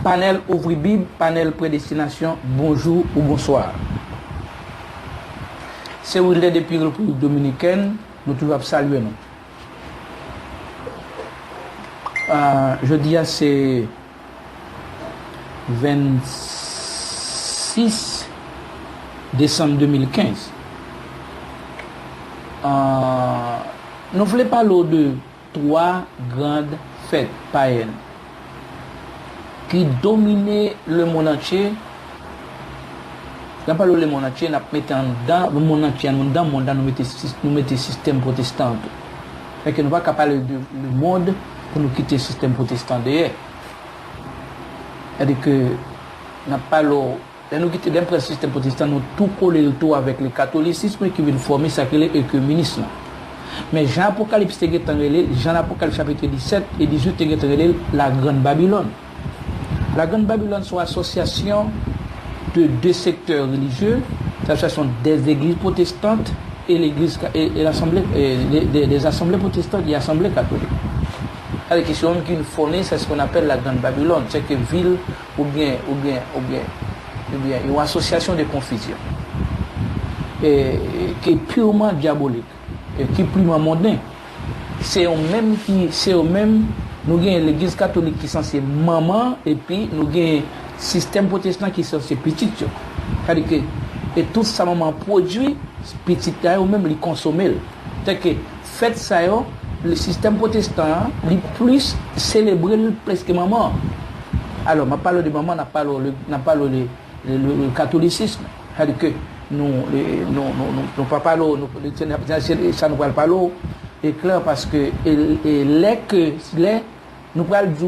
Panel Ouvri Bible, panel Prédestination, bonjour ou bonsoir. C'est Wilde depuis la République Dominicaine, nous toujours saluer nous. Jeudi, c'est 26 décembre 2015. Nous voulons parler de 3 grandes fêtes païennes qui dominaient le monde entier. Nous parlons le monde entier, nous mettons dans le monde entier, nous mettons système protestant. Et que nous ne pouvons pas parler du monde pour nous quitter le système protestant derrière. C'est-à-dire que nous parlons, nous quitter le système protestant, nous tout coller le tout avec le catholicisme qui vient former ça que l'écuménisme. Mais Jean Apocalypse Jean Apocalypse chapitre 17 et 18 la Grande Babylone. La Grande Babylone sont association de 2 secteurs religieux, l'association des églises protestantes et l'église et l'assemblée des assemblées protestantes et assemblées catholiques. Alors qui sont qui fournissent c'est ce qu'on appelle la Grande Babylone, c'est que ville ou bien une association de confusion et qui est purement diabolique et qui est purement mondain. C'est eux même nous avons l'église catholique qui est censée maman et puis nous avons le système protestant qui est censé petit. C'est-à-dire que et tout ça maman produit petit ou même les consommer. C'est-à-dire que fait ça le système protestant est plus célébré presque maman. Alors, je parle de maman, je parle le catholicisme. C'est-à-dire que nous pas parler, ça nous parle pas l'eau. Et clair parce que nous parlons du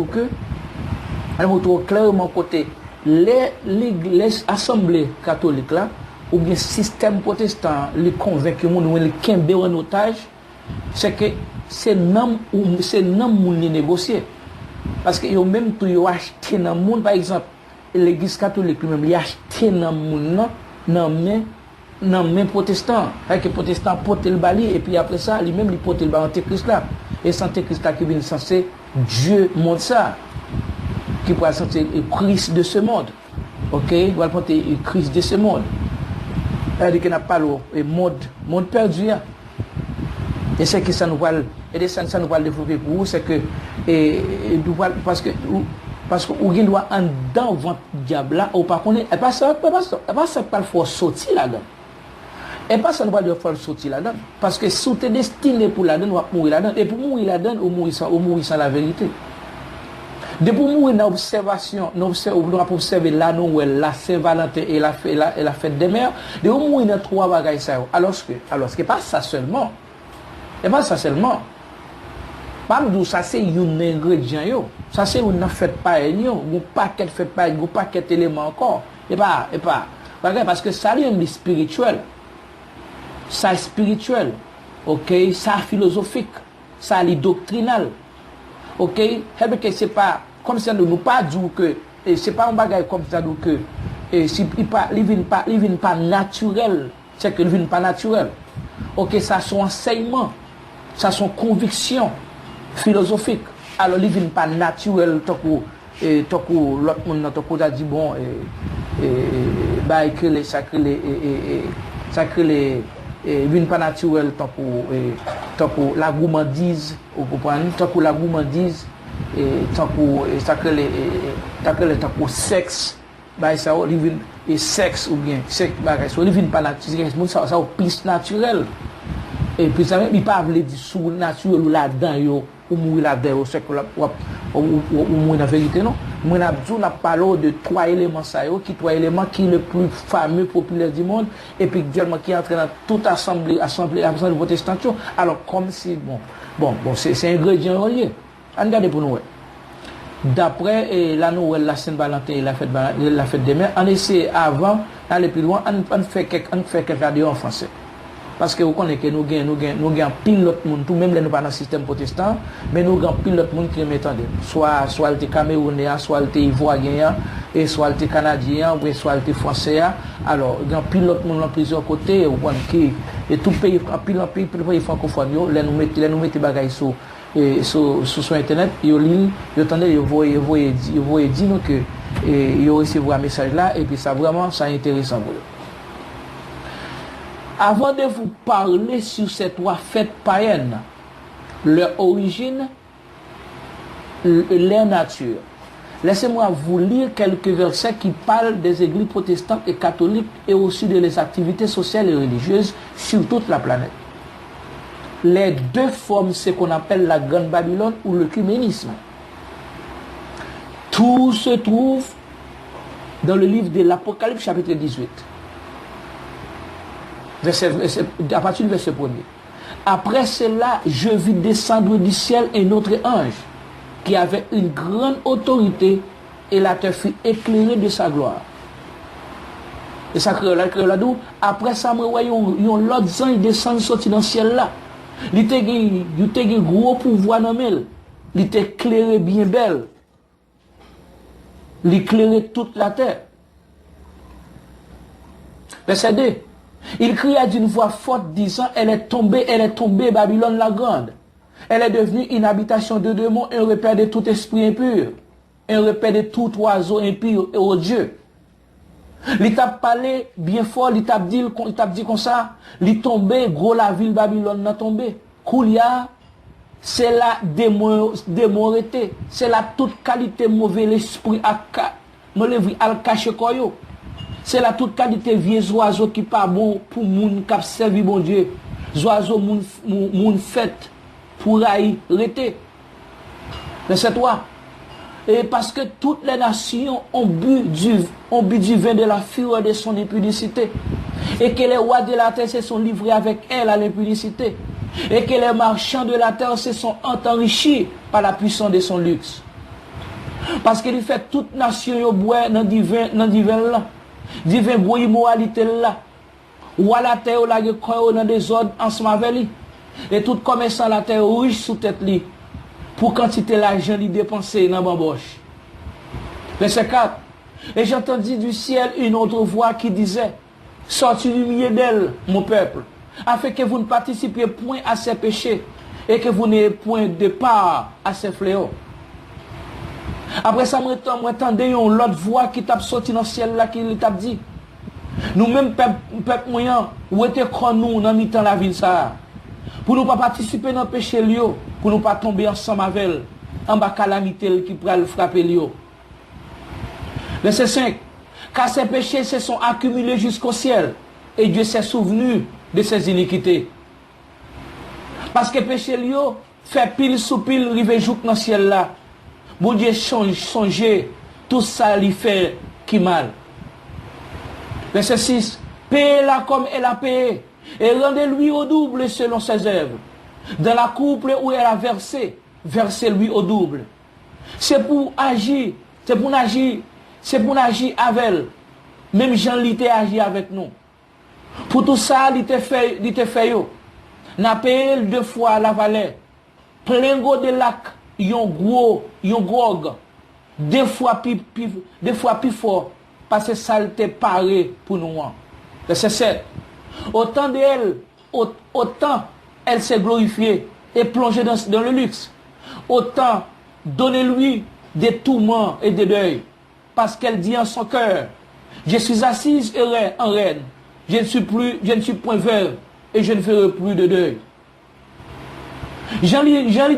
que nous trouve clairement côté les assemblées catholiques là ou bien système protestant les convaincus nous les kembe en otage c'est que c'est non les négocier parce que yo même tout yo acheté dans monde par exemple l'église catholique lui-même il acheté dans monde non mais protestant avec les protestants portent le bali et puis après ça lui-même il porte le bali antéchrist là et antéchrist là qui vient censé Dieu montre ça qui pourra sentir le Christ de ce monde. OK, il va porter le Christ de ce monde. C'est-à-dire qu'il n'a pas le monde perdu. Et c'est que ça nous va nous va développer pour vous c'est que parce que on doit en dedans ventre diable là ou pas connaît pas ça pas faut sortir là-dedans. Et pas ça nous va devoir faire sortir là-dedans parce que sous tes destiné pour là-dedans on va mourir là-dedans et pour mourir là-dedans on mourir sans la vérité. Depuis mourir dans l'observation, nous observer là nous la Saint-Valentin et la fête des mères, de mourir dans 3 bagages ça alors que pas ça seulement. Et pas ça seulement. Pas nous ça c'est un ingrédient yo. Ça c'est une fête pas yo, un paquet de fête pas, un paquet d'éléments encore. Et pas parce que ça est spirituel. Ça spirituel. OK, ça philosophique, ça est doctrinal. OK, c'est pas comme ça nous pas dire que c'est pas un bagage comme ça donc que si il vient pas naturel, c'est que il vient pas naturel. OK, ça son enseignement, ça son conviction philosophique. Alors il vient pas naturel tant que l'autre monde tant que a dit bon bah que les sacrés vient pas naturel tant que la gourmandise vous comprenez tant que la gourmandise et tant que sexe bah ça et sexe ou bien sexe bah ça vient pas naturel ça plus naturel et puis ça même il pas veut dire sous naturel ou là-dedans yo ou mourir là-dedans c'est que ou mourir la vérité non moi n'a parlé de 3 éléments ça qui 3 éléments qui le plus fameux populaire du monde et puis actuellement qui entre dans toute assemblée protestante alors comme si bon c'est ingrédient relié on regarde pour nous d'après la Noël la Saint-Valentin et la fête des mères on essaie avant d'aller plus loin on fait quelques radio en français. Parce que vous connaissez que nous gagnons pile l'autre monde, tout même les nous pas dans le système protestant, mais nous gagnons pile l'autre monde qui m'étendent. Soit le Camerounais, soit le Ivoirien, et soit le Canadien, ou soit le Français. Alors, il y a pile l'autre monde dans plusieurs côtés, et tout pays francophone, nous mettons bagaille sur et sur internet, yo lit, yo tendez, yo voyez dire que yo recevoir un message là et puis ça vraiment ça intéressant pour eux. Avant de vous parler sur ces trois fêtes païennes, leur origine, leur nature, laissez-moi vous lire quelques versets qui parlent des églises protestantes et catholiques et aussi de les activités sociales et religieuses sur toute la planète. Les deux forment ce qu'on appelle la Grande Babylone ou l'œcuménisme. Tout se trouve dans le livre de l'Apocalypse chapitre 18. À partir du verset 1er. Après cela, je vis descendre du ciel un autre ange qui avait une grande autorité et la terre fut éclairée de sa gloire. Et ça crée là après ça, me voyons l'autre ange descend sorti dans le ciel là. Il était un gros pouvoir dans elle. Il était éclairé bien belle. Il éclairait toute la terre. Verset 2. Il cria d'une voix forte disant, elle est tombée, Babylone la grande. Elle est devenue une habitation de démons, un repère de tout esprit impur, un repère de tout oiseau impur et odieux. Il t'a parlé bien fort, il t'a dit comme ça, il tombé, gros la ville Babylone n'a tombé. Koulia, c'est la démorité, c'est la toute qualité mauvais l'esprit al caché koyo. C'est la toute qualité vieux oiseau qui pas bon pour moun qui servi bon Dieu. Oiseau moun fait pour aïe rete. Verset 3. Et parce que toutes les nations ont bu du vin de la fureur de son impudicité. Et que les rois de la terre se sont livrés avec elle à l'impudicité. Et que les marchands de la terre se sont enrichis par la puissance de son luxe. Parce qu'il fait toute nation boire dans du vin là. Du vin boire immoralité là. Ou à la terre la croire dans des ordres ensemble avec lui. Et tout commerçant la terre riche sous tête li. Pour quantité l'argent li dépensé dans bamboche. Verset 4. Et j'entendis du ciel une autre voix qui disait, sortez du milieu d'elle, mon peuple, afin que vous ne participiez point à ses péchés et que vous n'ayez point de part à ses fléaux. Après ça, m'entendez l'autre voix qui t'a sorti dans le ciel là, qui t'a dit, nous-mêmes, peuple moyen, où était nous dans mi-temps la ville ça, pour nous pas participer dans le péché lio, pour nous pas tomber ensemble avec elle, en bas calamité qui pourrait le frapper lio. Verset 5. Car ces péchés se sont accumulés jusqu'au ciel, et Dieu s'est souvenu de ses iniquités. Parce que péché lio fait pile sous pile rive jouk dans le ciel là. Bon Dieu songer tout ça lui fait qui mal. Verset 6. Payez-la comme elle a payé, et rendez-lui au double selon ses œuvres. Dans la couple où elle a versé, versez-lui au double. C'est pour agir avec elle. Même Jean l'était agi avec nous. Pour tout ça, il te fait yo. N'a payé 2 fois la vallée. Plein de lac, yon gros, 2 fois plus fort. Parce que ça l'était paré pour nous. Verset 7. Autant d'elle, autant elle s'est glorifiée et plongée dans le luxe. Autant donnez-lui des tourments et des deuils. Parce qu'elle dit en son cœur, je suis assise en reine. Je ne suis point veuve et je ne ferai plus de deuil. Jean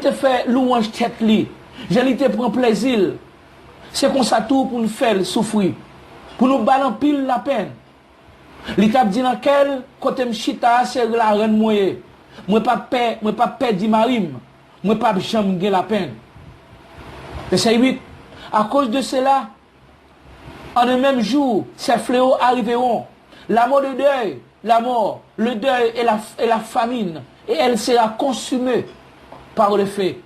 te fait louange tête li. Jean te prend plaisir. C'est comme ça tout pour nous faire souffrir. Pour nous balancer pile la peine. L'étape dit dans quel côté m'chita c'est la reine moye. Moi pas perdre di marim. Moi pas jamais la peine. Verset 8. À cause de cela, en un même jour, ces fléaux arriveront. La mort de deuil, la mort, le deuil et la famine. Et elle sera consumée par le fait,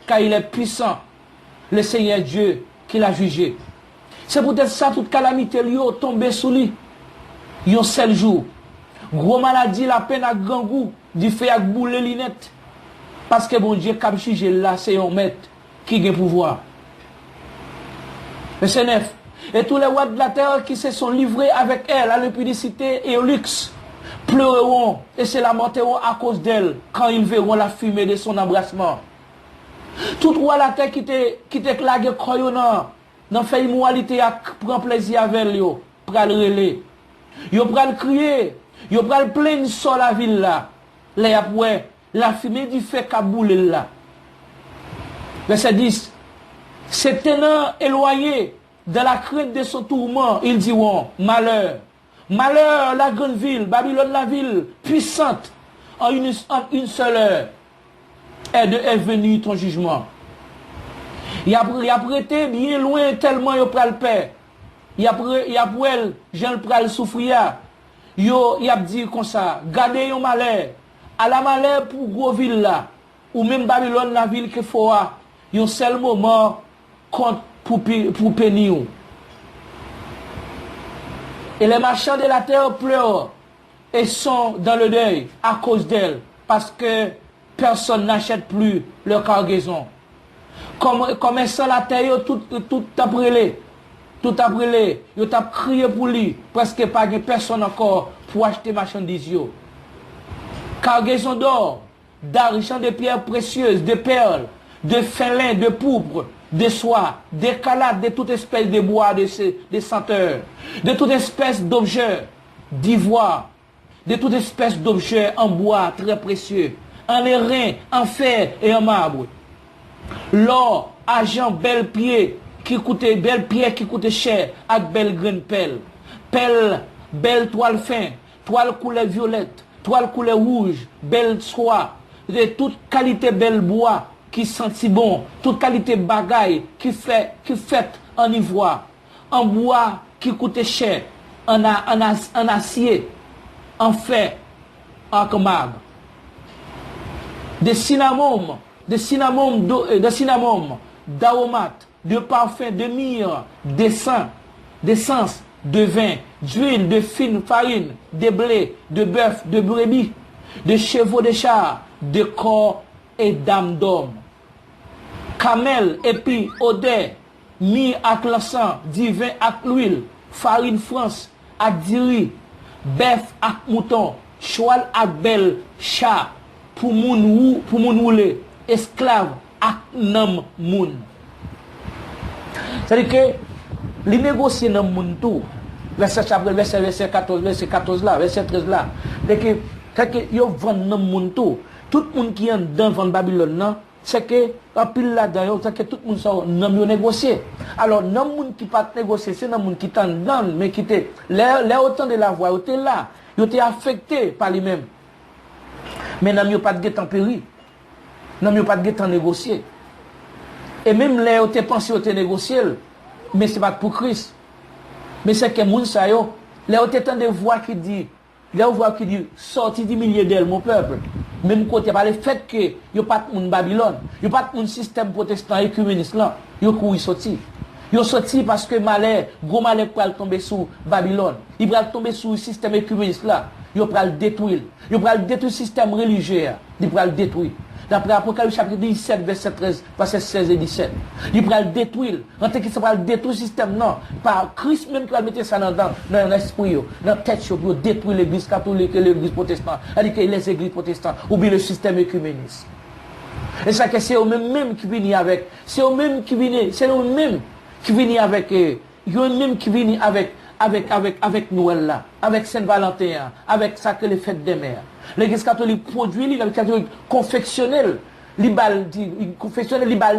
car il est puissant, le Seigneur Dieu qui l'a jugé. C'est peut-être ça, toute calamité lui est tombée sous lui. Yon seul jour. Gros maladie, la peine à grand goût, du fait à bouler l'inette. Parce que bon Dieu, comme juge là, c'est un maître qui a pouvoir. Verset 9. Et tous les rois de la terre qui se sont livrés avec elle à l'impudicité et au luxe pleureront et se lamenteront à cause d'elle quand ils verront la fumée de son embrassement. Tout roi la terre qui te clagué koyo nan fait immoralité à prendre plaisir avec yo, pral relé. Yo pral crier, yo pral plaindre sur la ville là. Là après la fumée du fait kaboule là. Verset 10. Ces tenants éloignés de la crainte de son tourment, ils diront malheur. Malheur, la grande ville, Babylone, la ville puissante, en une seule heure, est venu ton jugement. Il a prêté bien loin tellement il pral paix. Il a pral, Jean pral souffrir. Il a dit comme ça, gardez yon malheur. À la malheur pour gros ville là, ou même Babylone, la ville que faut yon seul moment compte pour pénir. Et les marchands de la terre pleurent et sont dans le deuil à cause d'elle, parce que personne n'achète plus leur cargaison. Comme ça la terre, tout a brûlé. Tout a brûlé. Ils ont crié pour lui. Presque pas de personne encore pour acheter marchandises. Cargaison d'or, d'argent, de pierres précieuses, de perles, de fin lin, de pourpre, de soie, d'écalade, de toute espèce de bois, de senteurs, de toute espèce d'objets d'ivoire, de toute espèce d'objets en bois très précieux, en airain, en fer et en marbre. L'or, argent, belle pierre qui coûtait cher, avec belle graine pelle, belle toile fin, toile couleur violette, toile couleur rouge, belle soie, de toute qualité belle bois qui sent bon, toute qualité bagaille qui fait en ivoire, en bois qui coûtait cher, en acier, en fer, en marbre. De cinnamome, d'aromates, de parfums, de myrrhe, d'essence, de vin, d'huile, de fine farine, de blé, de bœuf, de brebis, de chevaux de chars, de corps et d'âmes d'hommes. Camel, épi, odeur, mis avec l'encens, divin avec l'huile, farine France, avec diri, bœuf avec mouton, cheval avec belle, chat, pour moun roulé, esclave avec nam moun. C'est-à-dire que les négocier dans le monde tout, verset 14 là, verset 13 là, c'est que ils vendent dans le monde tout le monde qui est dans Babylone, c'est que en pile là-dedans, c'est que tout le monde ça n'a mieux négocier. Alors, dans le monde qui pas négocier, c'est dans le monde qui t'en donne, mais qui était là autant de la voix, était là, ils étaient affectés par lui-même. Mais n'a mieux pas de guet en péril, n'a mieux pas de guet en négocier. Et même là, ils étaient pensés à négocier, mais c'est pas pour Christ. Mais c'est que moun sa yo, là où t'entends des voix qui dit, sorti du milieu d'elle, mon peuple. Même côté, par le fait que yo pas de moun Babylone, yo pas de moun système protestant écuméniste là, yo couru sorti. Yo sorti parce que malheur, gros malheur pour tomber sous Babylone. Il va tomber sous le système écuméniste là. Yo pral détruire. Yo pral détruire le système religieux. Il pral détruire. D'après Apocalypse chapitre 17, verset 13, verset 16 et 17. Il va le détruire. En tant que ça va détruire le système, non. Par Christ même qui va mettre ça dans l'esprit, dans la tête, pour détruire l'église catholique et l'église protestante. C'est-à-dire que les églises protestantes, ou bien le système écuméniste. Et ça que c'est eux-mêmes qui viennent avec, c'est eux-mêmes qui viennent avec Noël là, avec Saint-Valentin, avec ça que les fêtes des mères. L'église catholique produit, l'église catholique confectionnelle, les balles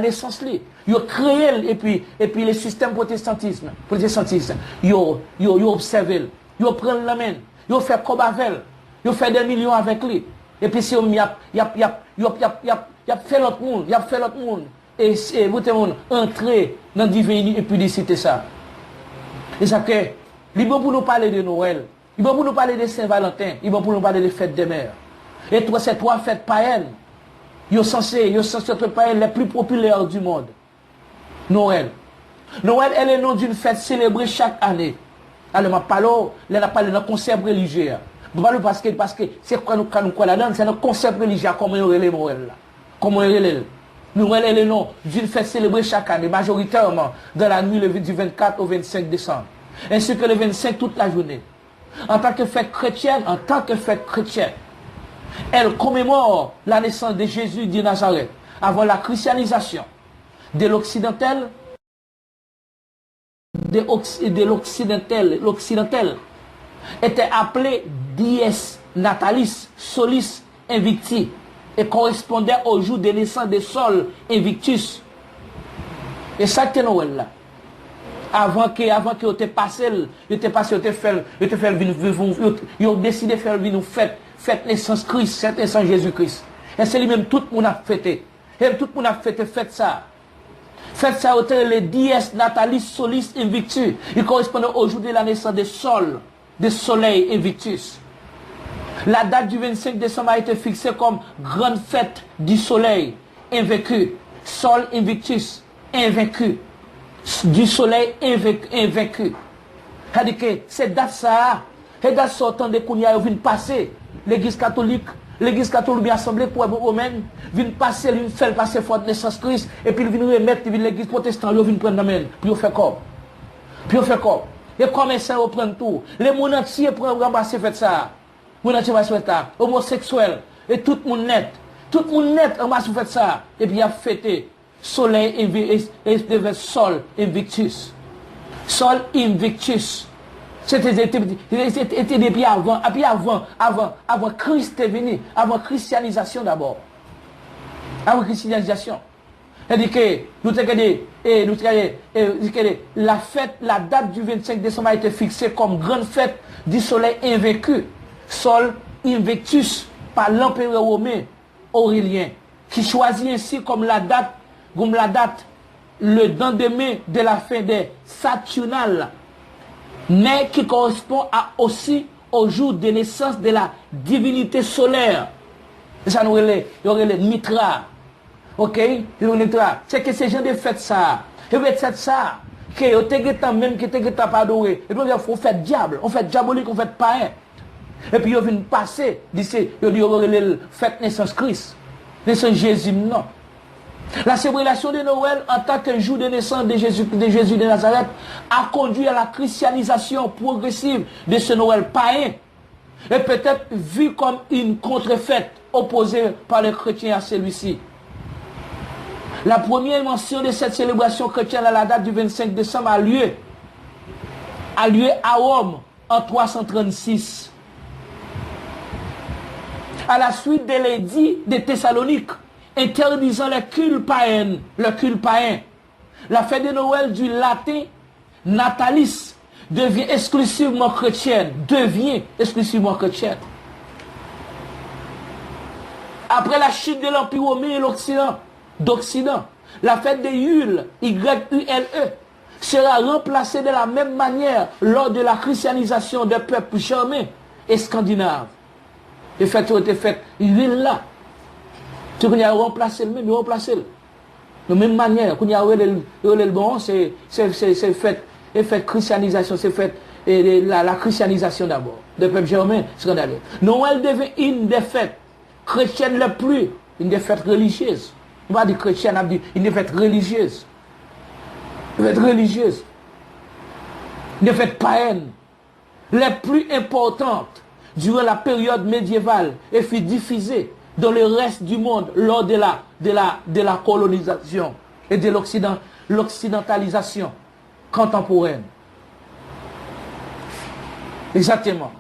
l'essence, ils ont créé, et puis le système protestantiste, ils ont observé, ils ont pris la main, ils ont fait comme avec, ils ont fait des millions avec lui. Et puis, il a fait l'autre monde, et vous avez entré dans la divinité et puis citer ça. Et ça que, il est bon pour nous parler de Noël, il est bon pour nous parler de Saint-Valentin, il est bon pour nous parler des fêtes des mères. Et ces trois fêtes païennes, ils sont censés être païennes les plus populaires du monde. Noël. Noël est le nom d'une fête célébrée chaque année. Alors, on a parlé d'un concept religieux. Parce que c'est quoi nous là-dedans, c'est un concept religieux, comment on relève Noël là. Comment on relève. Noël est le nom d'une fête célébrée chaque année, majoritairement dans la nuit du 24 au 25 décembre. Ainsi que le 25 toute la journée. En tant que fête chrétienne, elle commémore la naissance de Jésus de Nazareth avant la christianisation de l'occidental, l'occidental était appelé Dies Natalis Solis Invicti et correspondait au jour de naissance de Sol Invictus. Et ça que Noël là. Avant que vous te passé, ils ont décidé de faire une fête naissance Christ, fête naissance Jésus-Christ. Et c'est lui-même tout le monde a fêté. Et tout le monde a fête ça. Fête ça, le Dies Natalis Solis Invictus. Il correspond au jour de la naissance de Sol, de Soleil Invictus. La date du 25 décembre a été fixée comme grande fête du Soleil invaincu. Sol Invictus, invaincu. Du Soleil invaincu. C'est-à-dire que c'est date ça. C'est date sortant de Kounia vient passer. L'église catholique bien assemblée pour romaine, vient passer, vient faire passer fort naissance Christ, et puis il vient remettre l'église protestante, il vient prendre la main, puis il fait comme. Et comme ça, il prend tout. Les monde entier prennent ramasser fait ça. Monde entier va faire ça. Homosexuel. Et tout le monde net. Tout le monde net ramasse fait ça. Et puis il a fêté. Soleil et Sol Invictus. Sol Invictus. C'était depuis avant Christ est venu, avant christianisation d'abord. Avant christianisation. C'est-à-dire que la fête, la date du 25 décembre a été fixée comme grande fête du soleil invaincu. Sol Invictus par l'empereur romain Aurélien, qui choisit ainsi comme la date, le lendemain de la fin des Saturnales, mais qui correspond aussi au jour de naissance de la divinité solaire. Ça nous relève Mitra. Ok? C'est que ces gens de fête ça. Et vous faites ça. Que vous avez même que vous pas adoré. Et puis on fait diable, on fait diabolique, on fait païen. Et puis vous venez passer, d'ici, vous dites fête naissance Christ. Naissance Jésus, non. La célébration de Noël en tant que jour de naissance de Jésus de Nazareth a conduit à la christianisation progressive de ce Noël païen et peut-être vu comme une contrefête opposée par les chrétiens à celui-ci. La première mention de cette célébration chrétienne à la date du 25 décembre a lieu à Rome en 336. À la suite de l'édit de Thessalonique interdisant le culte païen, la fête de Noël du latin Natalis devient exclusivement chrétienne. Après la chute de l'Empire romain et d'Occident, la fête de Yule, Y-U-L-E, sera remplacée de la même manière lors de la christianisation des peuples germains et scandinaves. Les fêtes ont été faites Yule là. Tu qu'on a remplacé le même, il remplacé le. De même manière, qu'on a le bon, c'est fait christianisation, c'est fait la christianisation d'abord. Des peuples germains scandaleux. Noël devient une des fêtes chrétiennes les plus, une des fêtes religieuses. On va dire chrétienne, on va dire une des fêtes religieuses. Une fête religieuse. Une fête païenne. Les plus importantes durant la période médiévale et fut diffusée dans le reste du monde lors de la colonisation et de l'occidentalisation contemporaine. Exactement.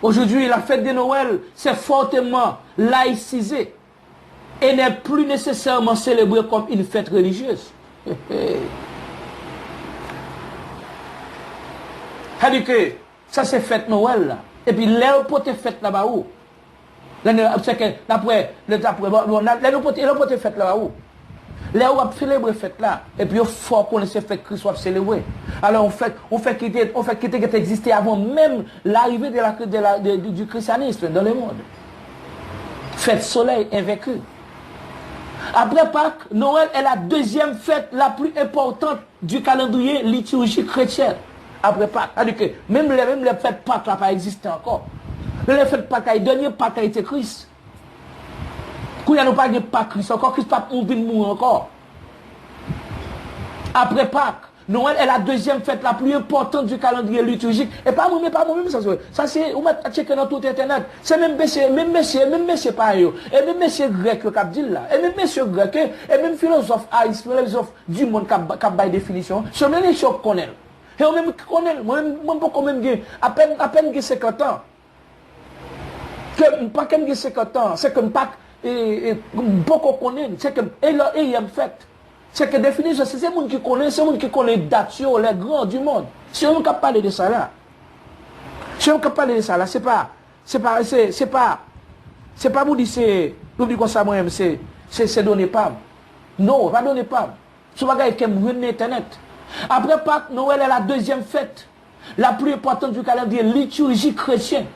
Aujourd'hui, la fête de Noël s'est fortement laïcisée et n'est plus nécessairement célébrée comme une fête religieuse. C'est-à-dire que ça c'est fête Noël là. Et puis l'air pour te fête là-bas où? Après, fête là où? Là où on célèbre fête là, et puis il faut qu'on ait fait Christ soit célébré. Alors on fait qu'il existait avant même l'arrivée du christianisme dans le monde. Fête soleil invaincu. Après Pâques, Noël est la deuxième fête la plus importante du calendrier liturgique chrétien. Après Pâques, c'est-à-dire que même les fêtes Pâques là pas existé encore. Les fêtes Pâques, le dernier Pâques a été Christ. Quand il n'y a pas Christ encore, Christ pas mourir encore. Après Pâques, Noël est la deuxième fête la plus importante du calendrier liturgique. Et pas moi-même, ça c'est, on va checker dans tout Internet. C'est même messieurs pareil. Et même messieurs grecs qui dit là. Et même messieurs grecs, et même philosophes du monde qui a une définition. C'est même les choses qu'on connaît. Et on même connaît, moi-même, à peine 50 ans. Que pas qu'un 50 ans, c'est que pas beaucoup connaît, c'est que et il a fait. C'est que définition, c'est les gens qui connaissent, c'est les gens qui connaissent les grands du monde. Si on ne peut pas parler de ça là, si on ne peut pas parler de ça là, c'est pas vous dire c'est, nous disons ça moi-même, c'est donner pas. Non, pas donner pas. Ce bagage qui est Internet. Après Pâques, Noël est la deuxième fête, la plus importante du calendrier liturgique chrétien.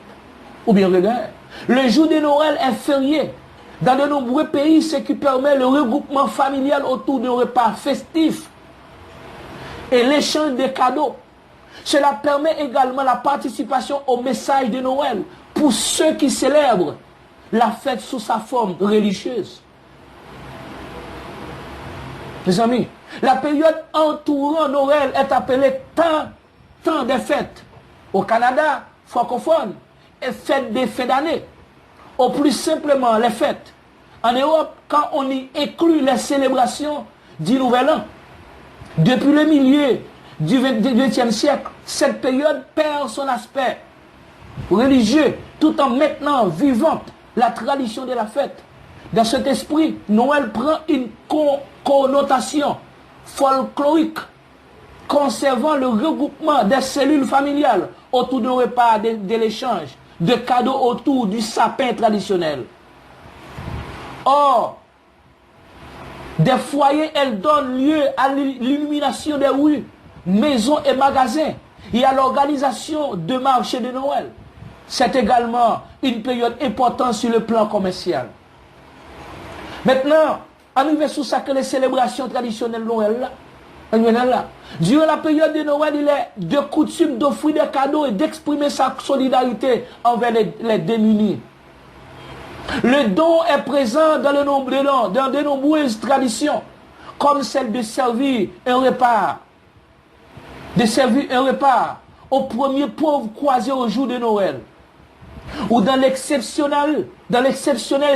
Ou bien regardez, le jour de Noël est férié. Dans de nombreux pays, ce qui permet le regroupement familial autour d'un repas festif et l'échange de cadeaux. Cela permet également la participation au message de Noël pour ceux qui célèbrent la fête sous sa forme religieuse. Les amis, la période entourant Noël est appelée temps des fêtes. Au Canada francophone, et fête des fêtes d'année. Ou plus simplement les fêtes. En Europe, quand on y inclut les célébrations du Nouvel An, depuis le milieu du XXe siècle, cette période perd son aspect religieux tout en maintenant vivante la tradition de la fête. Dans cet esprit, Noël prend une connotation folklorique, conservant le regroupement des cellules familiales autour d'un repas, de l'échange, de cadeaux autour du sapin traditionnel. Or, des foyers, elles donnent lieu à l'illumination des rues, maisons et magasins, et à l'organisation de marchés de Noël. C'est également une période importante sur le plan commercial. Maintenant, arrivé sous ça que les célébrations traditionnelles de Noël là, durant la période de Noël, il est de coutume d'offrir des cadeaux et d'exprimer sa solidarité envers les démunis. Le don est présent dans de nombreuses traditions, comme celle de servir un repas au premier pauvre croisé au jour de Noël, ou dans l'exceptionnelle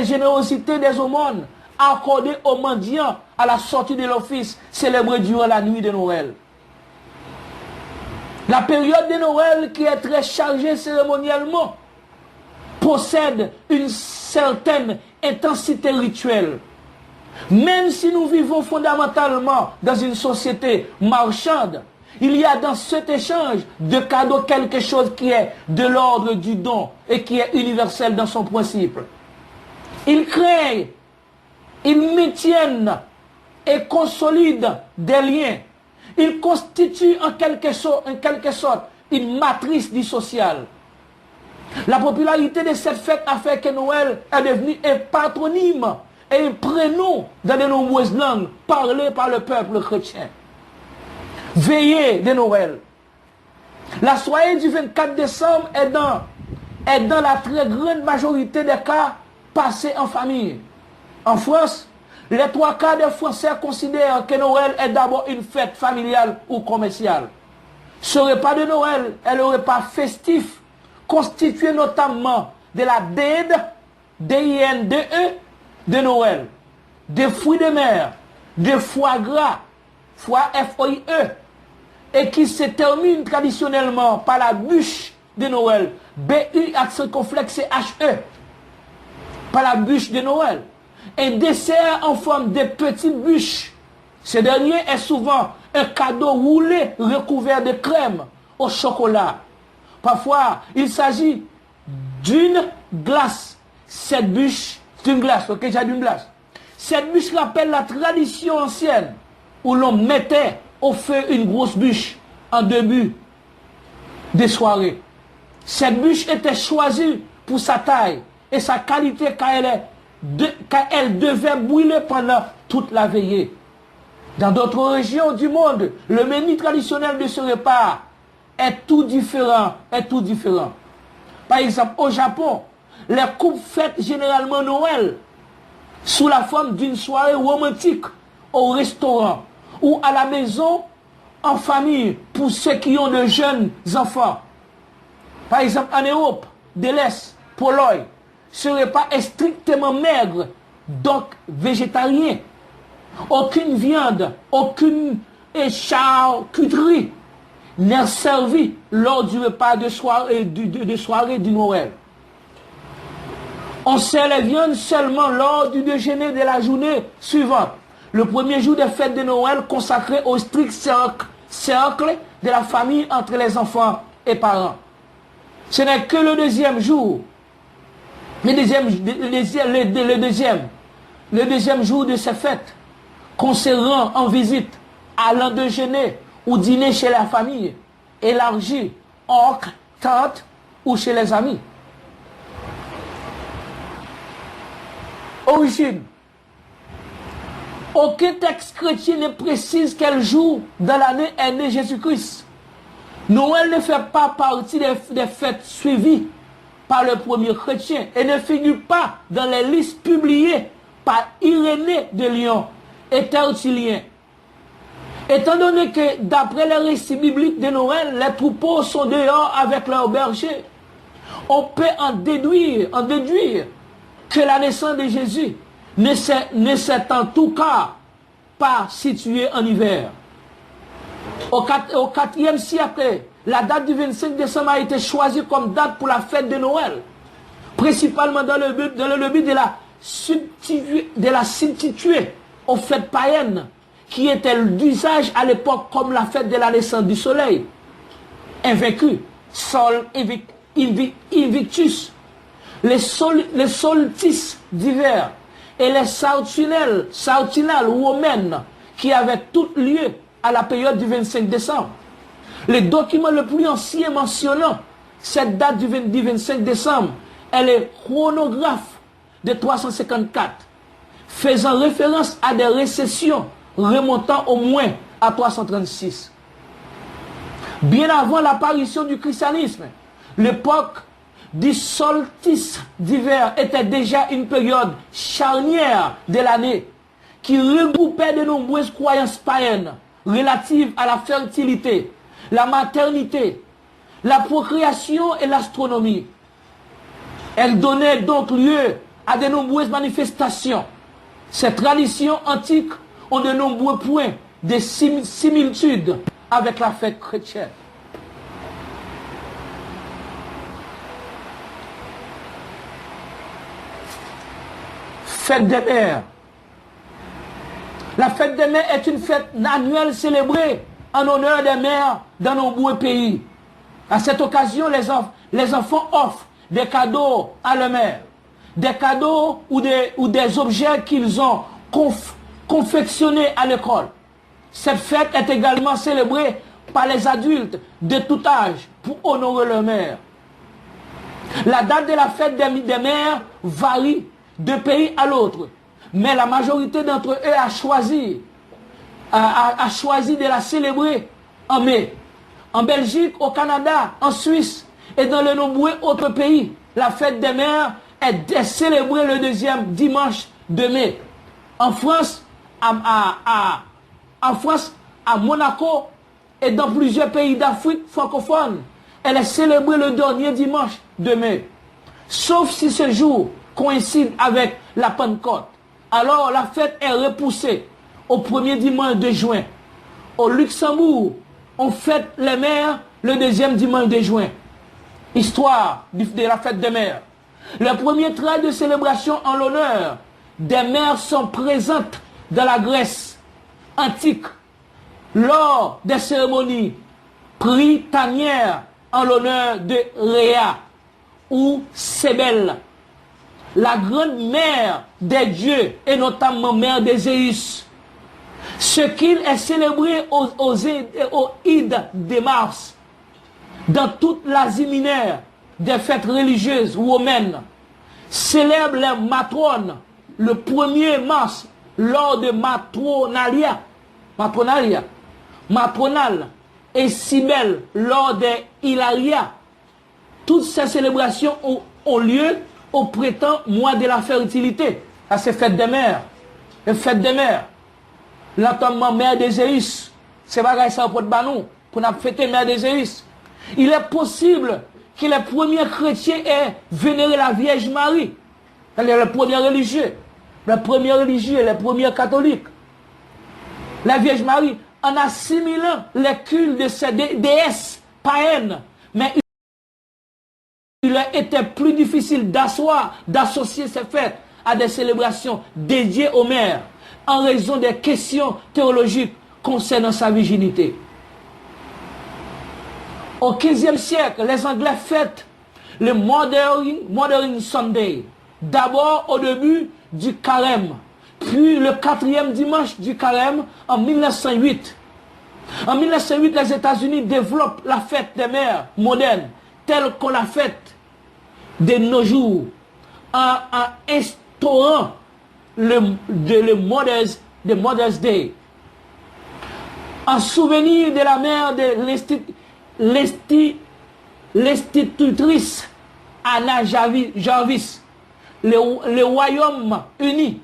générosité des aumônes accordées aux mendiants à la sortie de l'office célébré durant la nuit de Noël. La période de Noël, qui est très chargée cérémoniellement, possède une certaine intensité rituelle. Même si nous vivons fondamentalement dans une société marchande, il y a dans cet échange de cadeaux quelque chose qui est de l'ordre du don et qui est universel dans son principe. Ils créent, ils maintiennent et consolident des liens. Ils constituent en quelque sorte une matrice du social. La popularité de cette fête a fait que Noël est devenu un patronyme et un prénom dans de nombreuses langues parlées par le peuple chrétien. Veillée de Noël. La soirée du 24 décembre est dans la très grande majorité des cas passée en famille. En France, les 3 quarts des Français considèrent que Noël est d'abord une fête familiale ou commerciale. Ce repas de Noël est le repas festif, constitué notamment de la dinde, D-I-N-D-E, de Noël, des fruits de mer, de foie gras, foie F-O-I-E, et qui se termine traditionnellement par la bûche de Noël, B-U accent complexe H-E, par la bûche de Noël. Un dessert en forme de petites bûches. Ce dernier est souvent un cadeau roulé recouvert de crème au chocolat. Parfois, il s'agit d'une glace. Cette bûche, c'est une glace, ok, j'ai d'une glace. Cette bûche rappelle la tradition ancienne où l'on mettait au feu une grosse bûche en début des soirées. Cette bûche était choisie pour sa taille et sa qualité car elle devait brûler pendant toute la veillée. Dans d'autres régions du monde, le menu traditionnel de ce repas est tout différent. Par exemple, au Japon, les couples fêtent généralement Noël sous la forme d'une soirée romantique au restaurant ou à la maison en famille pour ceux qui ont de jeunes enfants. Par exemple, en Europe de l'Est, Pologne, ne serait pas strictement maigre, donc végétarien. Aucune viande, aucune charcuterie n'est servie lors du repas de soirée du Noël. On sert les viandes seulement lors du déjeuner de la journée suivante. Le premier jour des fêtes de Noël consacré au strict cercle de la famille entre les enfants et parents. Ce n'est que le deuxième jour, le deuxième jour de ces fêtes, qu'on se rend en visite, allant déjeuner ou dîner chez la famille, élargie, oncle, tante ou chez les amis. Origine. Aucun texte chrétien ne précise quel jour dans l'année est né Jésus-Christ. Noël ne fait pas partie des fêtes suivies par le premier chrétien et ne figure pas dans les listes publiées par Irénée de Lyon et Tertullien. Étant donné que d'après les récits bibliques de Noël, les troupeaux sont dehors avec leurs bergers, on peut en déduire que la naissance de Jésus ne s'est en tout cas pas située en hiver. Au IVe siècle, la date du 25 décembre a été choisie comme date pour la fête de Noël, principalement dans le but de la substituer aux fêtes païennes qui étaient d'usage à l'époque comme la fête de la naissance du soleil, invaincu, Sol Invictus, les solstices d'hiver et les sautinales romaines qui avaient tout lieu à la période du 25 décembre. Le document le plus ancien mentionnant cette date du 25 décembre est le chronographe de 354, faisant référence à des récessions remontant au moins à 336. Bien avant l'apparition du christianisme, l'époque du solstice d'hiver était déjà une période charnière de l'année qui regroupait de nombreuses croyances païennes relatives à la fertilité, la maternité, la procréation et l'astronomie. Elle donnait donc lieu à de nombreuses manifestations. Ces traditions antiques ont de nombreux points de similitude avec la fête chrétienne. Fête des mères. La fête des mères est une fête annuelle célébrée en honneur des mères dans nombreux pays. À cette occasion, les enfants offrent des cadeaux à leur mère. Des cadeaux ou des objets qu'ils ont confectionnés à l'école. Cette fête est également célébrée par les adultes de tout âge pour honorer leur mère. La date de la fête des mères varie de pays à l'autre, mais la majorité d'entre eux a choisi de la célébrer en mai. En Belgique, au Canada, en Suisse et dans de nombreux autres pays, la fête des mères est célébrée le deuxième dimanche de mai. En France, à Monaco et dans plusieurs pays d'Afrique francophone, elle est célébrée le dernier dimanche de mai. Sauf si ce jour coïncide avec la Pentecôte. Alors la fête est repoussée au premier dimanche de juin. Au Luxembourg, on fête les mères le deuxième dimanche de juin. Histoire de la fête des mères. Le premier trait de célébration en l'honneur des mères sont présentes dans la Grèce antique lors des cérémonies printanières en l'honneur de Rhea ou Cybèle, la grande mère des dieux et notamment mère des Zéus. Ce qu'il est célébré au Id de Mars, dans toute l'Asie mineure, des fêtes religieuses romaines, célèbre les matrones le 1er mars lors de matronale et Cybèle lors des Hilaria. Toutes ces célébrations ont lieu au printemps, mois de la fertilité, à ces fêtes des mères. Les fêtes des mères, notamment mère des Zéus, C'est bagaille ça pour nous, pour nous fêter Mère de Zeus. Il est possible que les premiers chrétiens aient vénéré la Vierge Marie. Les premiers religieux, les premiers catholiques. La Vierge Marie, en assimilant les cultes de ces déesses païennes, mais il a été plus difficile d'associer ces fêtes à des célébrations dédiées aux mères en raison des questions théologiques concernant sa virginité. Au XVe siècle, les Anglais fêtent le Mothering Sunday. D'abord au début du carême, puis le 4e dimanche du carême en 1908. En 1908, les États-Unis développent la fête des mères moderne, telle qu'on la fête de nos jours, en instaurant le Mother's Day. En souvenir de la mère de l'institutrice Anna Jarvis, le Royaume-Uni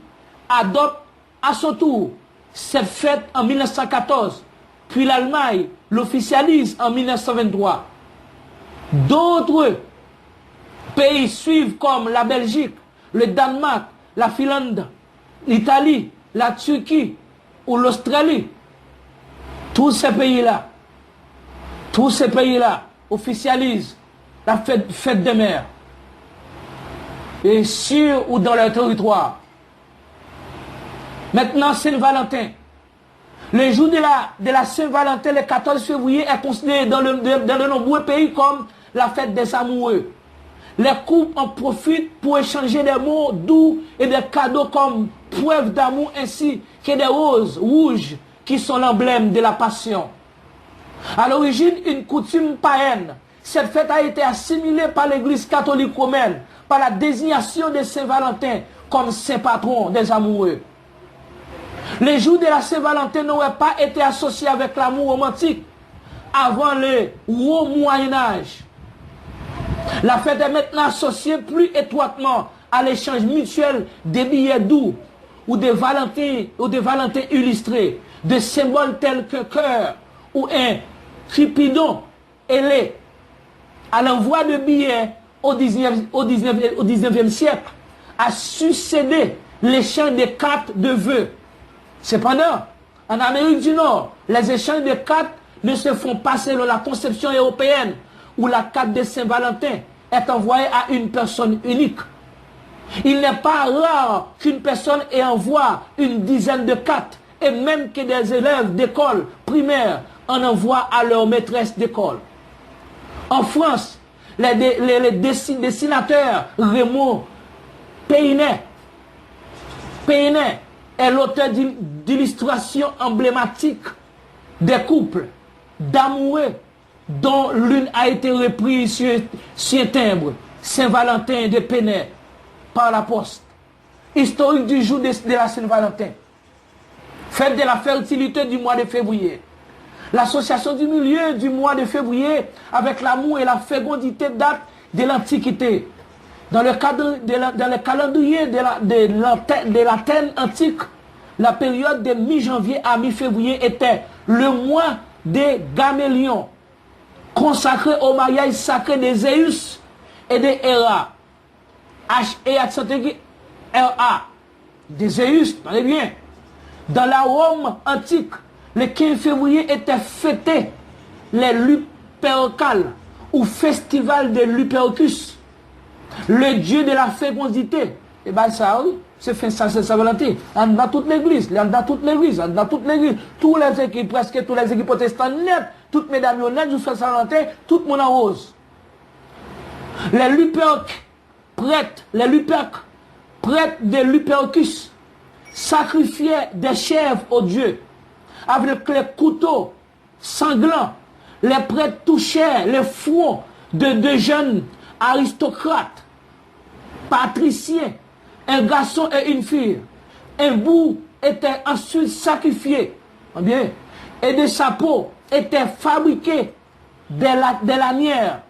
adopte à son tour cette fête en 1914, puis l'Allemagne l'officialise en 1923. D'autres pays suivent comme la Belgique, le Danemark, la Finlande, l'Italie, la Turquie ou l'Australie. Tous ces pays-là officialisent la fête des mères. Et sur ou dans leur territoire. Maintenant, Saint-Valentin. Le jour de la Saint-Valentin, le 14 février, est considéré dans de nombreux pays comme la fête des amoureux. Les couples en profitent pour échanger des mots doux et des cadeaux comme preuve d'amour ainsi que des roses rouges qui sont l'emblème de la passion. À l'origine, une coutume païenne, cette fête a été assimilée par l'Église catholique romaine par la désignation de Saint-Valentin comme saint patron des amoureux. Les jours de la Saint-Valentin n'auraient pas été associés avec l'amour romantique avant le haut Moyen-Âge. La fête est maintenant associée plus étroitement à l'échange mutuel des billets doux ou des Valentins illustrés, de symboles tels qu'un cœur ou un cupidon ailé. À l'envoi de billets au 19e siècle a succédé l'échange des cartes de vœux. Cependant, en Amérique du Nord, les échanges de cartes ne se font pas selon la conception européenne où la carte de Saint-Valentin est envoyée à une personne unique. Il n'est pas rare qu'une personne ait envoie une dizaine de cartes et même que des élèves d'école primaire en envoient à leur maîtresse d'école. En France, les dessinateurs Raymond Peinet est l'auteur d'illustrations emblématiques des couples d'amoureux dont l'une a été reprise sur un timbre, Saint-Valentin de Peinet, par la poste. Historique du jour de la Saint-Valentin. Fête de la fertilité du mois de février. L'association du milieu du mois de février avec l'amour et la fécondité date de l'Antiquité. Dans le calendrier de l'Athènes antique, la période de mi-janvier à mi-février était le mois des Gamélions, consacré au mariage sacré de Zéus et de Héra. H-E-A-R-A. De Zéus, tenez bien. Dans la Rome antique, le 15 février était fêté les Lupercales ou festival de Lupercus, le dieu de la fécondité. Et bien ça, oui, c'est fait ça, c'est Saint-Valentin. Dans toute l'église, tous les équipes, presque tous les équipes protestantes net, toutes mesdames net, jusqu'à Saint-Valentin, tout le monde en rose. Les Luperques, prêtres de Lupercus, sacrifiaient des chèvres aux dieux. Avec les couteaux sanglants, les prêtres touchaient les fronts de jeunes aristocrates, patriciens, un garçon et une fille. Un bout était ensuite sacrifié. Bien, et de sa peau étaient fabriquées des lanières.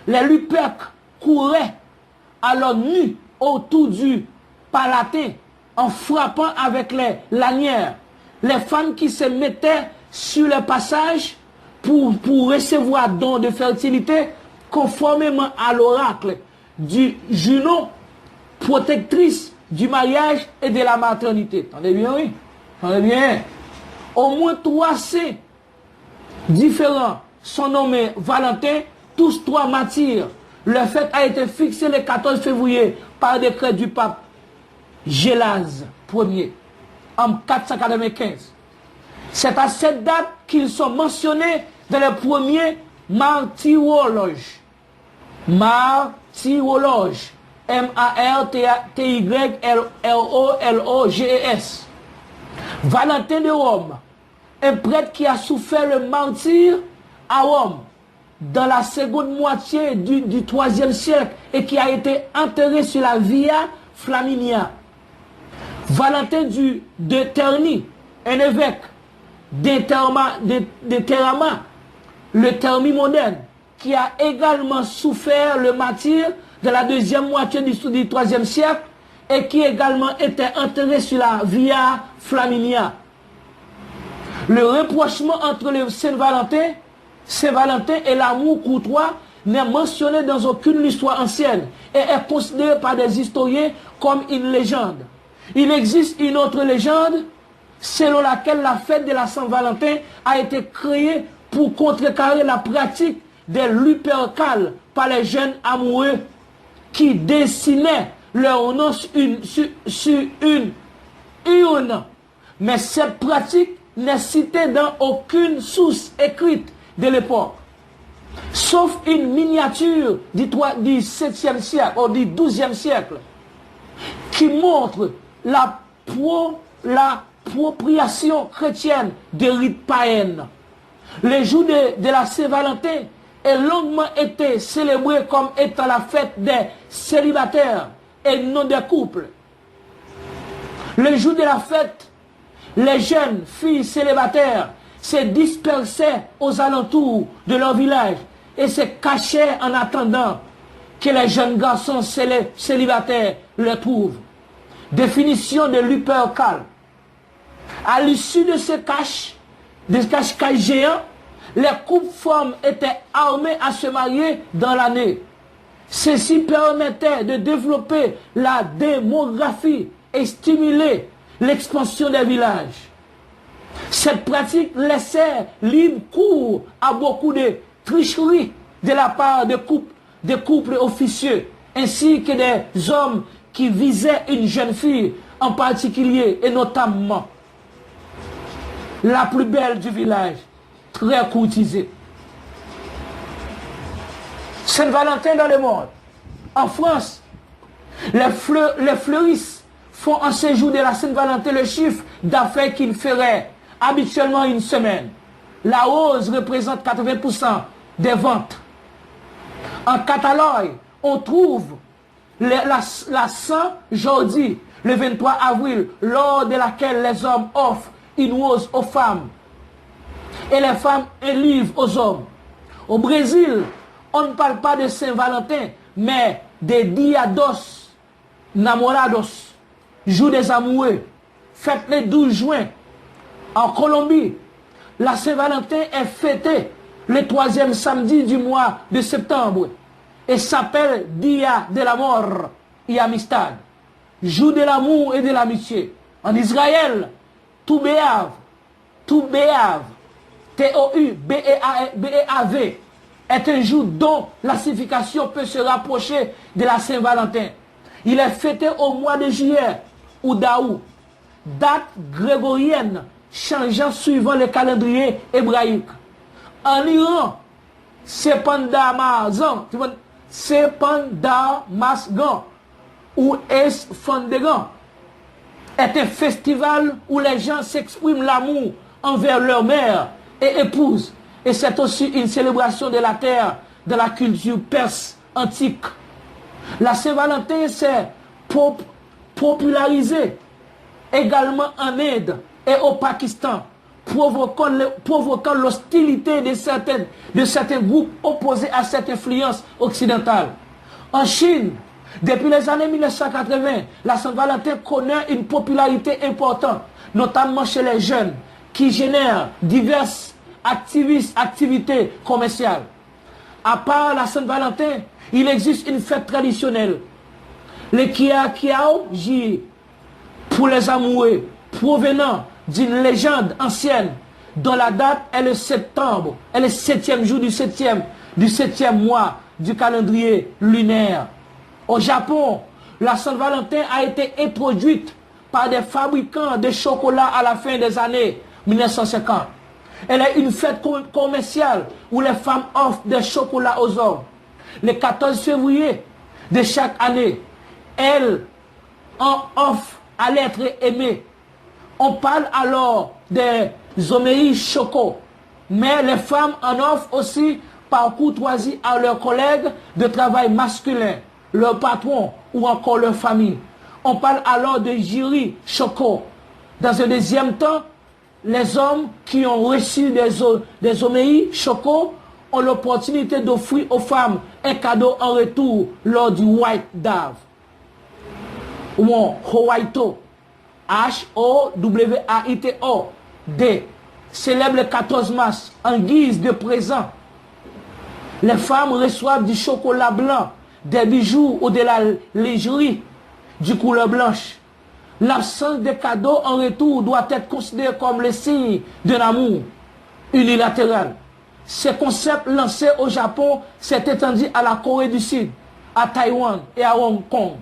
Les Luperques couraient alors nus autour du palatin en frappant avec les lanières. Les femmes qui se mettaient sur le passage pour recevoir don de fertilité conformément à l'oracle du Junon, protectrice du mariage et de la maternité. Entendez bien, oui? Entendez bien. Au moins 3 saints différents sont nommés Valentin, tous 3 martyrs. Le fait a été fixé le 14 février par décret du pape Gélase Ier en 495. C'est à cette date qu'ils sont mentionnés dans les premiers martyrologes. Martyrologes. M-A-R-T-Y-R-O-L-O-G-E-S. Valentin de Rome, un prêtre qui a souffert le martyre à Rome dans la seconde moitié du IIIe siècle et qui a été enterré sur la Via Flaminia. Valentin de Terni, un évêque de Terama, le Termi moderne, qui a également souffert le martyre de la deuxième moitié du IIIe siècle et qui également était enterré sur la Via Flaminia. Le rapprochement entre le Saint-Valentin et l'amour courtois n'est mentionné dans aucune histoire ancienne et est considéré par des historiens comme une légende. Il existe une autre légende selon laquelle la fête de la Saint-Valentin a été créée pour contrecarrer la pratique des lupercales par les jeunes amoureux qui dessinaient leur nom sur une urne. Mais cette pratique n'est citée dans aucune source écrite de l'époque, sauf une miniature du 7e siècle ou du 12e siècle qui montre l'appropriation chrétienne des rites païennes. Le jour de la Saint-Valentin est longuement été célébré comme étant la fête des célibataires et non des couples. Le jour de la fête, les jeunes filles célibataires se dispersaient aux alentours de leur village et se cachaient en attendant que les jeunes garçons célibataires les trouvent. Définition de Lupercal. À l'issue de ce cache géant, les couples femmes étaient armés à se marier dans l'année. Ceci permettait de développer la démographie et stimuler l'expansion des villages. Cette pratique laissait libre cours à beaucoup de tricheries de la part des couples officieux, ainsi que des hommes qui visaient une jeune fille en particulier, et notamment la plus belle du village, très courtisée. Saint-Valentin dans le monde. En France, les fleuristes font en ce jour de la Saint-Valentin le chiffre d'affaires qu'ils feraient habituellement une semaine. La rose représente 80% des ventes. En catalogue, on trouve la Saint-Jordi, le 23 avril, lors de laquelle les hommes offrent une rose aux femmes et les femmes un livre aux hommes. Au Brésil, on ne parle pas de Saint-Valentin, mais de Dia dos Namorados, jour des amoureux, fête le 12 juin. En Colombie, la Saint-Valentin est fêtée le 3e samedi du mois de septembre et s'appelle Dia de l'Amor y Amistad, jour de l'amour et de l'amitié. En Israël, Toubeav, T-O-U-B-E-A-V, est un jour dont la signification peut se rapprocher de la Saint-Valentin. Il est fêté au mois de juillet ou d'août, date grégorienne changeant suivant le calendrier hébraïque. En Iran, Sepandamasgan ou Esfandegan est un festival où les gens s'expriment l'amour envers leur mère et épouse. Et c'est aussi une célébration de la terre de la culture perse antique. La Saint-Valentin s'est popularisée également en Inde et au Pakistan, provoquant l'hostilité de certains groupes opposés à cette influence occidentale. En Chine, depuis les années 1980, la Saint-Valentin connaît une popularité importante, notamment chez les jeunes, qui génèrent diverses activités commerciales. À part la Saint-Valentin, il existe une fête traditionnelle. Le Kiao Ji, pour les amoureux, provenant d'une légende ancienne, dont la date est le septembre, est le 7e jour du 7e mois du calendrier lunaire. Au Japon, la Saint-Valentin a été introduite par des fabricants de chocolat à la fin des années 1950. Elle est une fête commerciale où les femmes offrent des chocolats aux hommes. Le 14 février de chaque année, elles en offrent à l'être aimé. On parle alors des homéis choco, mais les femmes en offrent aussi par courtoisie à leurs collègues de travail masculins, leur patron ou encore leur famille. On parle alors de jiri choco. Dans un deuxième temps, les hommes qui ont reçu des homéis choco ont l'opportunité d'offrir aux femmes un cadeau en retour lors du White Dove ou Howaito, H-O-W-A-I-T-O, D, célèbre le 14 mars en guise de présent. Les femmes reçoivent du chocolat blanc, des bijoux ou de la lingerie du couleur blanche. L'absence de cadeaux en retour doit être considérée comme le signe d'un amour unilatéral. Ce concept lancé au Japon s'est étendu à la Corée du Sud, à Taïwan et à Hong Kong.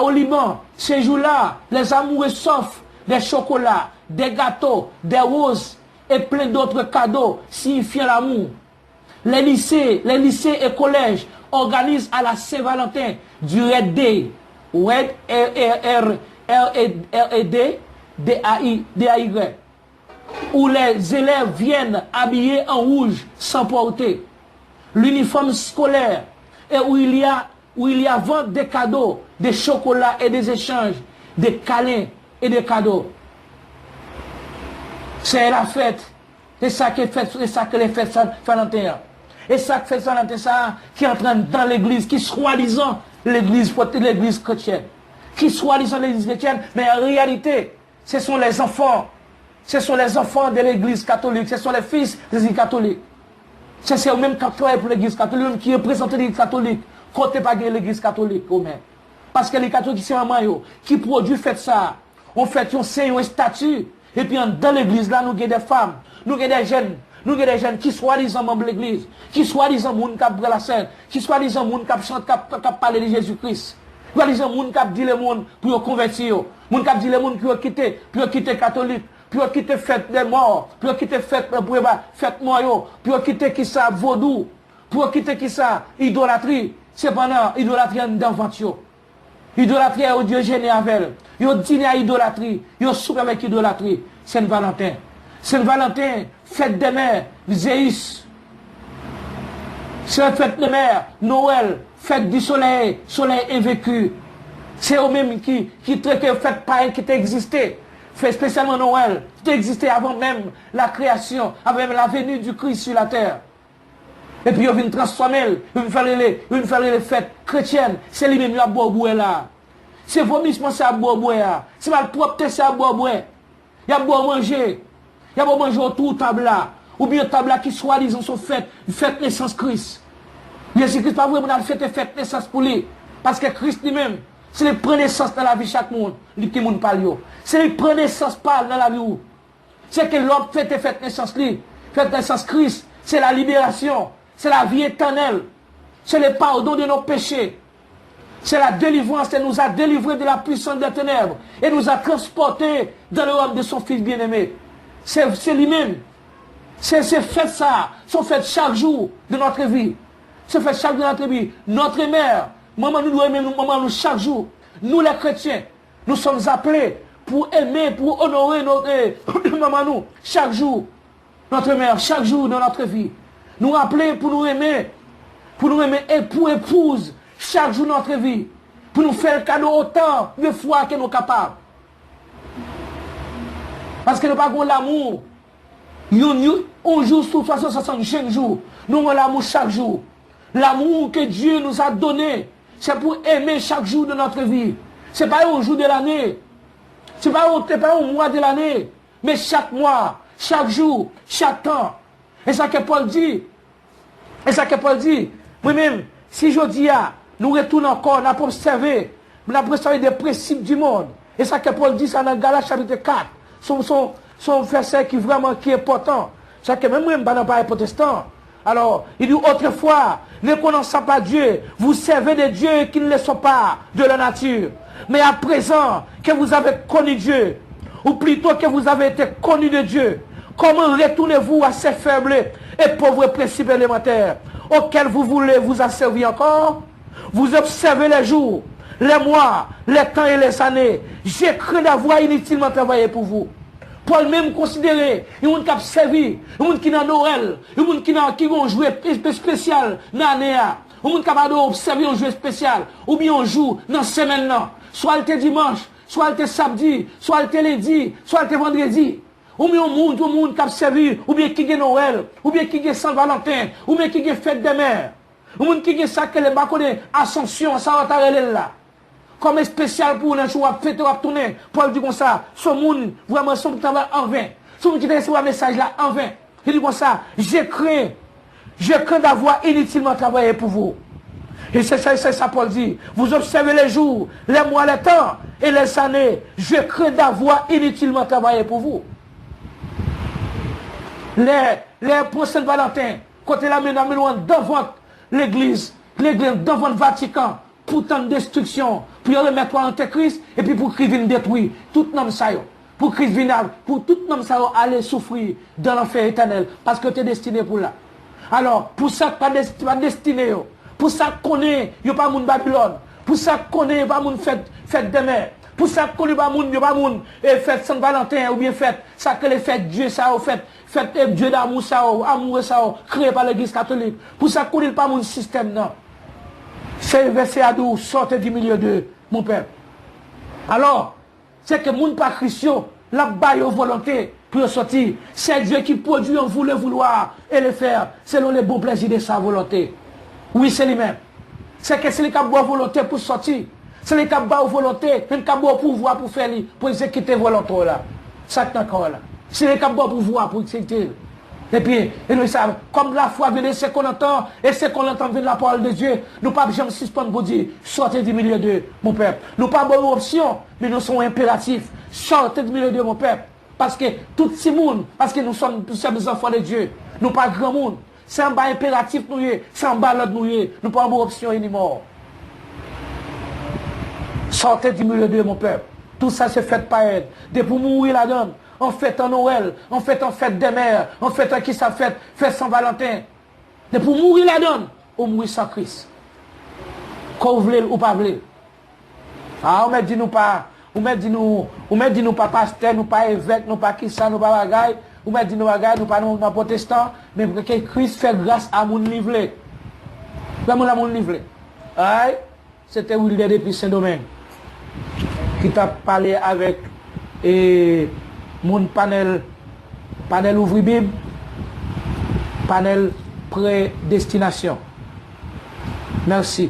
Au Liban, ces jours-là, les amoureux s'offrent des chocolats, des gâteaux, des roses et plein d'autres cadeaux signifiant l'amour. Les lycées et collèges organisent à la Saint-Valentin du Red Day, Red R-E-D, D-A-Y, où les élèves viennent habillés en rouge sans porter l'uniforme scolaire et où il y a vente des cadeaux, des chocolats et des échanges, des câlins et des cadeaux. C'est la fête. C'est ça que les fêtes Saint-Valentin. Et ça que fait Saint-Valentin, ça qui entraîne dans l'église, qui soi-disant l'église chrétienne. Qui soi-disant l'église chrétienne, mais en réalité, ce sont les enfants. Ce sont les enfants de l'église catholique. Ce sont les fils des églises catholiques. C'est eux-mêmes qui travaillent pour l'église catholique, qui représentent l'église catholique. Côté pas l'église catholique, eux-mêmes. Parce que les catholiques, c'est un maillot qui produit fait ça. On fait un signe, un statut. Et puis dans l'église, là, nous avons des femmes, nous avons des jeunes. Nous avons des jeunes qui soi-disant membres de l'église, qui soi-disant moun qui brûlent la scène, qui soi-disant moun qui chante, qui parle de Jésus-Christ. Soi-disant moun qui dit le monde pour convertir, moun qui dit le monde pour quitter catholique, pour quitter fête des morts, pour quitter fête moyo, pour quitter qui ça vaudou, pour quitter qui ça idolâtrie. Cependant, idolâtrie en d'invention. Idolâtrie au Dieu gêné avec elle. Yo dîné à idolâtrie, yo soupe avec idolâtrie. Saint-Valentin. Saint-Valentin, fête des mères, Zéus. C'est la fête des mères, Noël, fête du soleil, soleil invécu. C'est eux-mêmes qui traitent fête païenne qui existé. Fait spécialement Noël, qui existait avant même la création, avant même la venue du Christ sur la terre. Et puis ils viennent transformer, ils viennent faire les fêtes chrétiennes. C'est lui-même qui a boire là. C'est vomissement, c'est à boire. C'est malpropre, c'est à boire. Il y a boire manger. Il y a beau manger autour de table là, ou bien table là qui soi-disant sont fêtes naissance Christ. Jésus-Christ pas vraiment fête naissance pour lui. Parce que Christ lui-même, c'est le prendre naissance dans la vie de chaque monde, lui qui monde parle. C'est le prendre naissance parle dans la vie où. C'est que l'homme fête naissance lui, fête naissance Christ, c'est la libération, c'est la vie éternelle, c'est le pardon de nos péchés. C'est la délivrance, elle nous a délivrés de la puissance des ténèbres et nous a transportés dans le royaume de son Fils bien-aimé. C'est lui-même. C'est fait ça. C'est fait chaque jour de notre vie. C'est fait chaque jour de notre vie. Notre mère, maman nous doit aimer maman nous chaque jour. Nous les chrétiens, nous sommes appelés pour aimer, pour honorer notre maman nous chaque jour. Notre mère, chaque jour de notre vie. Nous rappeler pour nous aimer époux, épouse chaque jour de notre vie. Pour nous faire le cadeau autant de fois que nous sommes capables. Parce que nous n'avons pas l'amour. Un jour sur 365 jours. Nous avons l'amour chaque jour. L'amour que Dieu nous a donné, c'est pour aimer chaque jour de notre vie. Ce n'est pas un jour de l'année. Ce n'est pas un mois de l'année. mais chaque mois, chaque jour, chaque temps. Et ça que Paul dit. Et ça que Paul dit. Moi-même, si je dis, nous retournons encore, nous avons observé des principes du monde. Et ça que Paul dit, ça dans Galates chapitre 4. Son verset qui est important. Ça que même moi, je ne suis pas protestant. Alors, il dit autrefois, ne connaissant pas Dieu, vous servez des dieux qui ne le sont pas de la nature. Mais à présent que vous avez connu Dieu, ou plutôt que vous avez été connu de Dieu, comment retournez-vous à ces faibles et pauvres principes élémentaires auxquels vous voulez vous asservir encore? Vous observez les jours, les mois, les temps et les années. J'ai cru d'avoir inutilement travaillé pour vous. Paul même considéré, il y a des gens qui ont servi, il y a des gens qui ont Noël, il y a des gens qui ont joué spécial dans l'année, il y a des gens qui ont observé un jeu spécial, ou bien on joue dans la semaine, soit le dimanche, soit le samedi, soit le lundi, soit le vendredi. Ou bien un monde qui a servi, ou bien qui a Noël, ou bien qui a Saint-Valentin, ou bien qui a fête des mères. Ou bien qui a ça que les baconnés, Ascension, ça va là. Comme spécial pour un jour à fêter ou à tourner. Paul dit comme ça, ce monde, vraiment, son travail en vain. Ce monde qui t'a reçu un message là en vain. Il dit comme ça, je crains d'avoir inutilement travaillé pour vous. Et c'est ça Paul dit. Vous observez les jours, les mois, les temps et les années. Je crains d'avoir inutilement travaillé pour vous. Les pour Saint-Valentin, côté la main devant l'église, devant le Vatican, pour tant de destruction, pour remettre en Christ, et puis pour Christ vienne détruire tout nom ça. Pour Christ vienne, pour tout nom ça aller souffrir dans l'enfer éternel, parce que tu es destiné pour là. Alors, pour ça, pas destiné, pour ça qu'on est, il n'y a pas de Babylone, pour ça qu'on est, il n'y a pas de fête de mer, pour ça qu'on est, il n'y a pas de fête Saint-Valentin, ou bien fête, ça que les fêtes Dieu, ça, fête Dieu d'amour, ça, amour, ça, créé par l'église catholique. Pour ça qu'on n'est pas mon système, non. C'est verset à nous, sortez du milieu de mon peuple. Alors, c'est que mon pas Christian, la baille aux volontés pour sortir. C'est Dieu qui produit en vous le vouloir et le faire selon les bons plaisirs de sa volonté. Oui, c'est lui-même. C'est que c'est les qui ont volonté pour sortir. C'est les qui ont volonté, même qui ont pouvoir pour faire, pour exécuter volonté là. Ça est encore là. C'est les qui ont pouvoir pour exécuter. Et puis, et nous savons, comme la foi vient de ce qu'on entend, et ce qu'on entend vient de la parole de Dieu, nous ne pouvons jamais suspendre pour dire, sortez du milieu de mon peuple. Nous n'avons pas bonne option, mais nous sommes impératifs. Sortez du milieu de mon peuple. Parce que tout ce monde, parce que nous sommes des enfants de Dieu, nous pas grand monde. C'est un bas impératif, c'est un bas l'autre, nous n'avons pas bonne option ni mort. Sortez du milieu de mon peuple. Tout ça c'est fait par elle. Depuis pour mourir la donne. On fête en Noël, on fête en fête des mères, on fête en qui ça fête Saint-Valentin. Mais pour mourir la donne, on mourir sans Christ. Qu'on vous voulez ou pas voulez. Ah, on me dit nous pas, on me dit nous pas pasteur, nous pas évêque, nous pas qui ça, nous pas bagaille, on me dit nous bagaille, nous pas nous protestants, mais que Christ fait grâce à mon livré. Vraiment à mon livré. Aïe, c'était Wilder depuis Saint-Domingue qui t'a parlé avec mon panel ouvri Bible, panel prédestination. Merci.